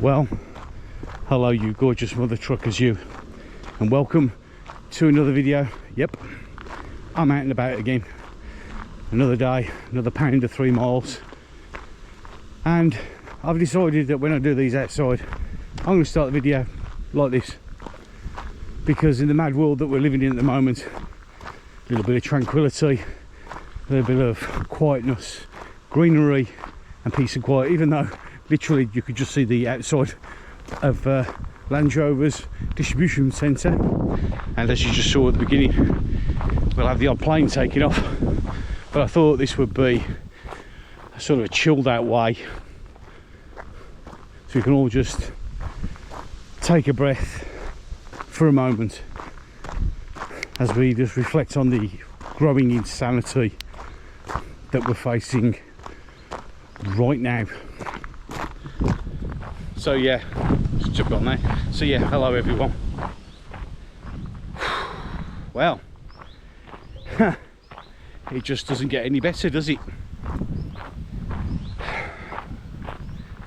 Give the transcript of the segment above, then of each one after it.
Well, hello you gorgeous mother truckers you, and welcome to another video. Yep, I'm out and about again. Another day, another pound of 3 miles, and I've decided that when I do these outside, I'm going to start the video like this, because in the mad world that we're living in at the moment, a little bit of tranquility, a little bit of quietness, greenery and peace and quiet, even though literally you could just see the outside of Land Rover's distribution centre, and as you just saw at the beginning, we'll have the odd plane taking off. But I thought this would be a sort of a chilled out way, so we can all just take a breath for a moment as we just reflect on the growing insanity that we're facing right now. So yeah, let's jump on there. So yeah, hello everyone. Well, it just doesn't get any better, does it?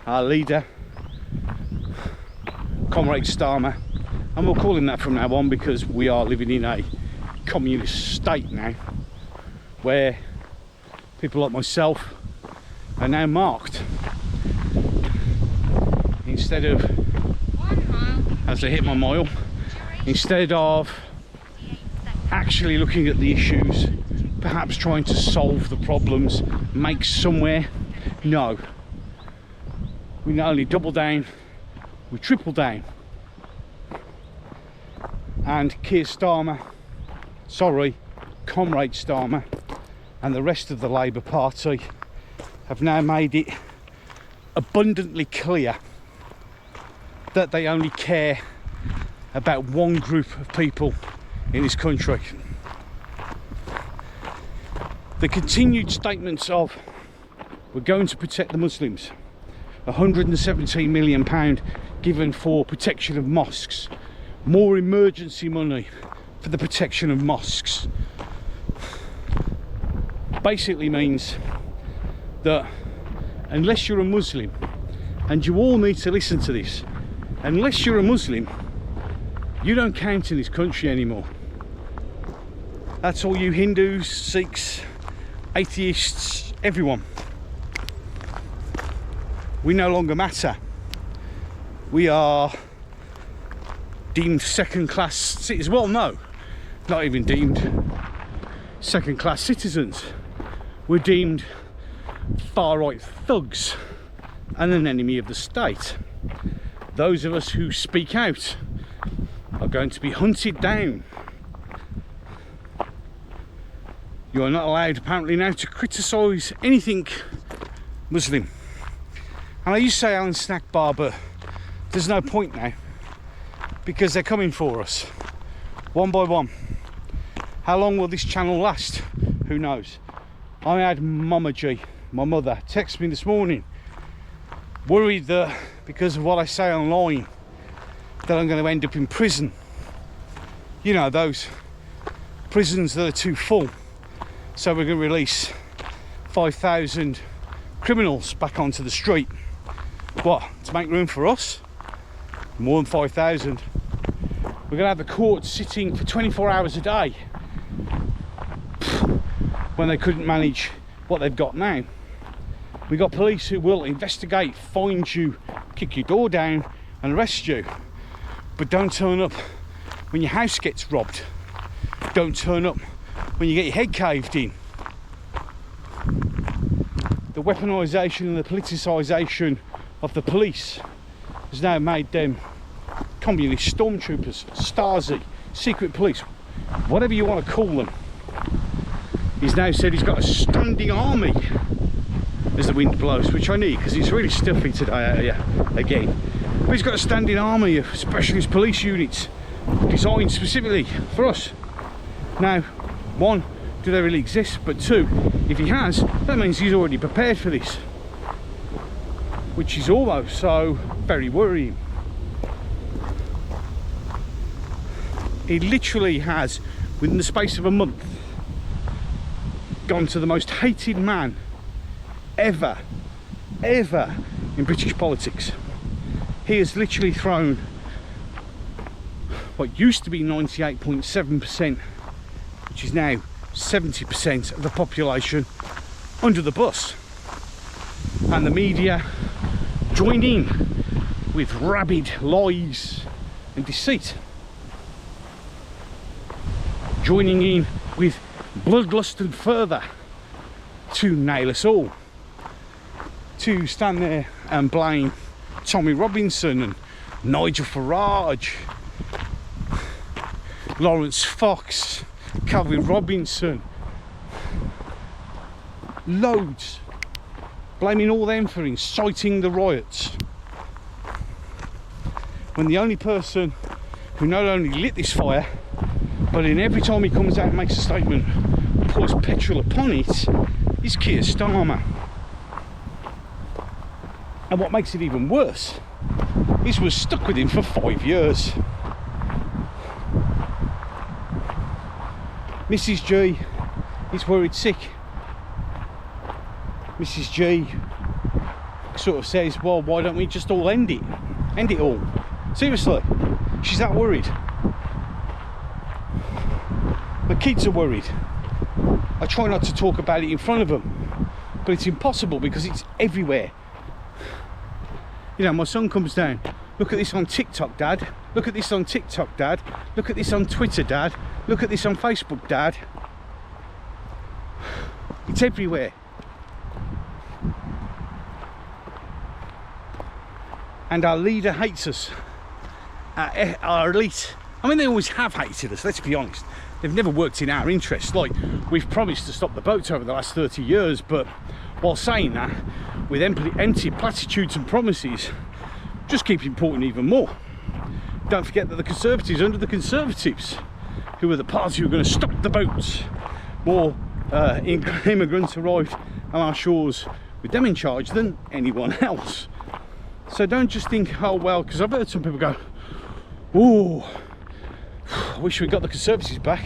Our leader, Comrade Starmer, and we'll call him that from now on because we are living in a communist state now, where people like myself are now marked. Instead of, as I hit my mile, instead of actually looking at the issues, perhaps trying to solve the problems, make somewhere, no. We not only double down, we triple down. And Keir Starmer, sorry, Comrade Starmer, and the rest of the Labour Party have now made it abundantly clear that they only care about one group of people in this country. The continued statements of we're going to protect the Muslims, £117 million given for protection of mosques, more emergency money for the protection of mosques, basically means that unless you're a Muslim, and you all need to listen to this, unless you're a Muslim, you don't count in this country anymore. That's all you Hindus, Sikhs, atheists, everyone. We no longer matter. We are deemed second-class citizens. Well, no, not even deemed second-class citizens. We're deemed far-right thugs and an enemy of the state. Those of us who speak out are going to be hunted down. You are not allowed apparently now to criticise anything Muslim. And I used to say Allans Snack Bar, but there's no point now, because they're coming for us one by one. How long will this channel last? Who knows? I had Mama G, my mother, text me this morning, worried that because of what I say online that I'm going to end up in prison. You know, those prisons that are too full, so we're going to release 5,000 criminals back onto the street. What, to make room for us? More than 5,000. We're going to have the courts sitting for 24 hours a day when they couldn't manage what they've got now. We got police who will investigate, find you, kick your door down and arrest you, but don't turn up when your house gets robbed. Don't turn up when you get your head caved in. The weaponisation and the politicisation of the police has now made them communist stormtroopers, Stasi, secret police, whatever you want to call them. He's now said he's got a standing army as the wind blows, which I need because it's really stuffy today out here again. But he's got a standing army of specialist police units designed specifically for us. Now, one, do they really exist? But two, if he has, that means he's already prepared for this, which is also very worrying. He literally has, within the space of a month, gone to the most hated man ever in British politics. he has literally thrown what used to be 98.7%, which is now 70% of the population, under the bus. And the media joined in with rabid lies and deceit, joining in with bloodlust and further to nail us all, to stand there and blame Tommy Robinson and Nigel Farage, Lawrence Fox, Calvin Robinson, loads, blaming all them for inciting the riots, when the only person who not only lit this fire, but in every time he comes out and makes a statement, pours petrol upon it, is Keir Starmer. And what makes it even worse is we're stuck with him for 5 years. Mrs G is worried sick. Mrs G sort of says, well, why don't we just all end it? End it all. Seriously, she's that worried. My kids are worried. I try not to talk about it in front of them, but it's impossible because it's everywhere. You know, my son comes down, look at this on TikTok, Dad. Look at this on TikTok, Dad. Look at this on Twitter, Dad. Look at this on Facebook, Dad. It's everywhere. And our leader hates us. Our elite, I mean, they always have hated us, let's be honest. They've never worked in our interests. Like, we've promised to stop the boats over the last 30 years, but while saying that, with empty platitudes and promises, just keep importing even more. Don't forget that the Conservatives, under the Conservatives, who are the party who are going to stop the boats, more immigrants arrived on our shores with them in charge than anyone else. So don't just think, oh well, because I've heard some people go, oh, I wish we got the Conservatives back.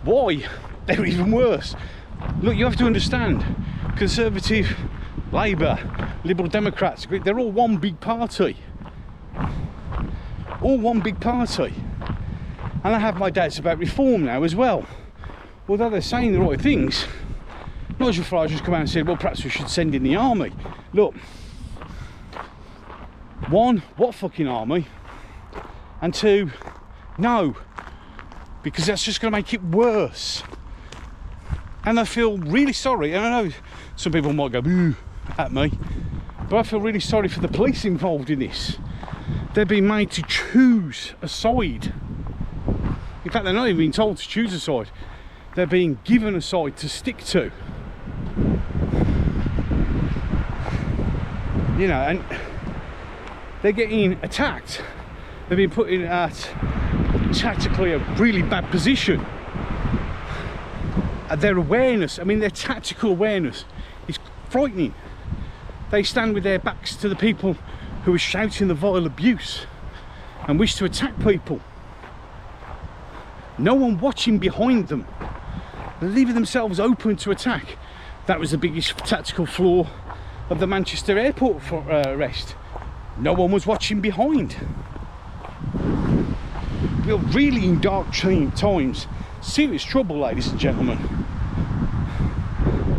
Why? They're even worse. Look, you have to understand, Conservative, Labour, Liberal Democrats, they're all one big party. All one big party. And I have my doubts about reform now as well. Although they're saying the right things, Nigel Farage has come out and said, well, perhaps we should send in the army. Look, one, what fucking army? And two, no, because that's just going to make it worse. And I feel really sorry, and I know some people might go boo at me, but I feel really sorry for the police involved in this. They're being made to choose a side. In fact, they're not even being told to choose a side. They're being given a side to stick to. You know, and they're getting attacked. They've been put in at tactically a really bad position. Their awareness, I mean their tactical awareness is frightening. They stand with their backs to the people who are shouting the vile abuse and wish to attack people. No one watching behind them. They're leaving themselves open to attack. That was the biggest tactical flaw of the Manchester airport arrest. No one was watching behind. We're really in dark times. Serious trouble, ladies and gentlemen.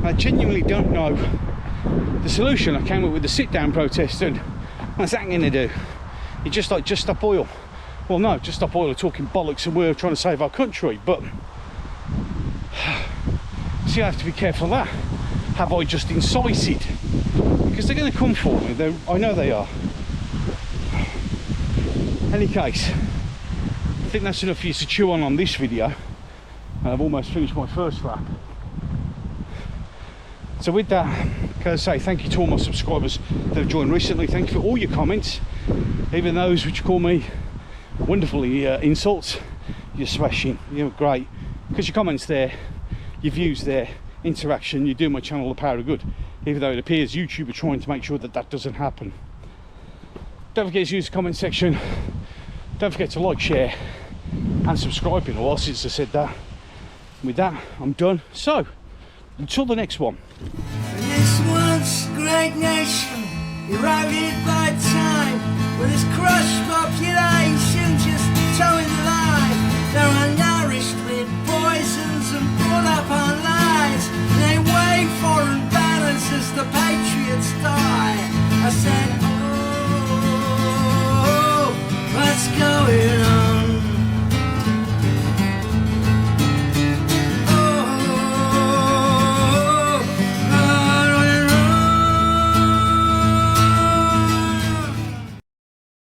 I genuinely don't know the solution. I came up with a sit-down protest, and what's that going to do? You just like, just stop oil. Well, no, just stop oil are talking bollocks, and we're trying to save our country. But see, I have to be careful of that. Have I just incited? Because they're going to come for me. I know they are. Any case, I think that's enough for you to chew on this video. I've almost finished my first lap. So with that, can I say thank you to all my subscribers that have joined recently. Thank you for all your comments, even those which call me wonderfully insults. You're smashing, you're great, because your comments there, your views there, interaction, you do my channel the power of good, even though it appears YouTube are trying to make sure that that doesn't happen. Don't forget to use the comment section. Don't forget to like, share and subscribe. In a while since I said that. With that, I'm done. So, until the next one. This once great nation, eroded by time, With this crushed popularity.